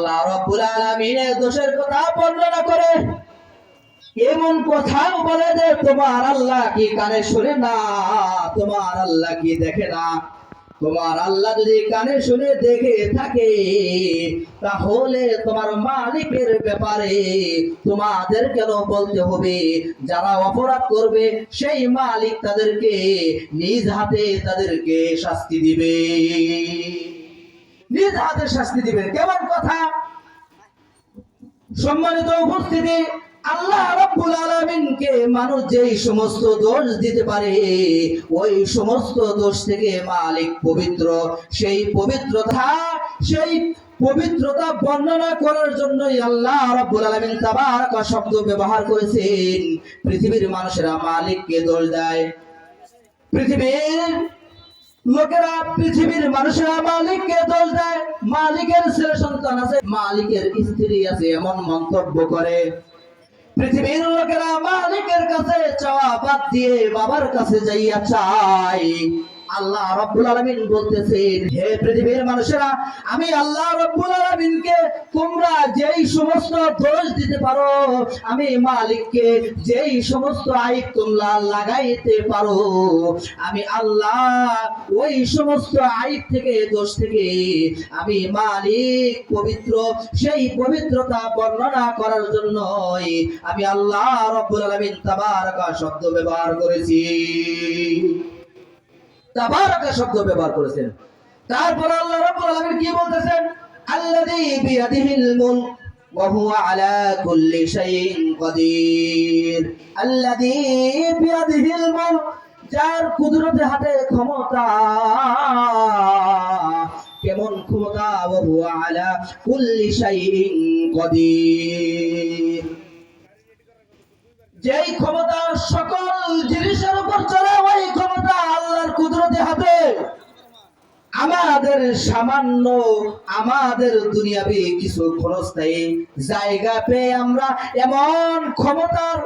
আল্লাহ রাব্বুল আলামিনের দোষের কথা বর্ণনা করে এমন কথাও বলে যে তোমার আল্লাহ কি কানে শুনে না, তোমার আল্লাহ কি দেখে না। তোমার আল্লাহ যদি কানে শুনে দেখে থাকে তাহলে তোমার মালিকের ব্যাপারে তোমাদের কেন বলতে হবে? যারা অপরাধ করবে সেই মালিক তাদেরকে নিজ হাতে তাদেরকে শাস্তি দিবে, নিজ হাতে শাস্তি দিবে। কেমন কথা! সম্মানিত উপস্থিতি, আল্লাহ রাব্বুল আলামিনকে মানুষ যেই সমস্ত দোষ দিতে পারে ওই সমস্ত দোষ থেকে মালিক পবিত্র। সেই পবিত্রতা বর্ণনা করার জন্যই আল্লাহ রাব্বুল আলামিন তাবারাক শব্দ ব্যবহার করেছেন। পৃথিবীর মানুষেরা মালিককে দোষ দেয়, পৃথিবীর লোকেরা, পৃথিবীর মানুষেরা মালিককে দোষ দেয়। মালিকের ছেলে সন্তান আছে, মালিকের স্ত্রী আছে, এমন মন্তব্য করে। পৃথিবীর লোকেরা মালিকের কাছে চাওয়া বাদ দিয়ে বাবার কাছে যাইয়া চায়। আল্লাহ রাব্বুল আলামিন বলতেছেন, হে পৃথিবীর মানুষেরা, আমি আল্লাহ রাব্বুল আলামিনকে তোমরা যেই সমস্ত দোষ দিতে পারো, আমি মালিককে যেই সমস্ত আইব তোমরা লাগাইতে পারো, আমি আল্লাহ ওই সমস্ত আইব থেকে, দোষ থেকে আমি মালিক পবিত্র। সেই পবিত্রতা বর্ণনা করার জন্যই আমি আল্লাহ রাব্বুল আলামিন তাবারাকা শব্দ ব্যবহার করেছি, তাবারাকা শব্দ ব্যবহার করেছেন। তারপর আল্লাহ রাব্বুল আলামিন কি বলতেছেন? আল্লাযী বিয়াদিহিল মুলক ওয়া হুয়া আলা কুল্লি শাইইন কাদির। আল্লাযী বিয়াদিহিল মুলক, যার কুদরতে হাতে ক্ষমতা। কেমন ক্ষমতা? ওয়া হুয়া আলা কুল্লি শাইইন কাদির, যেই ক্ষমতা সকল জিনিসের উপর চলে, ওই ক্ষমতা আল্লাহর কুদরতে হাতে। আমাদের সামান্য, আমাদের দুনিয়াবি কিছু ক্ষণস্থায়ী জায়গা পেয়ে আমরা এমন ক্ষমতার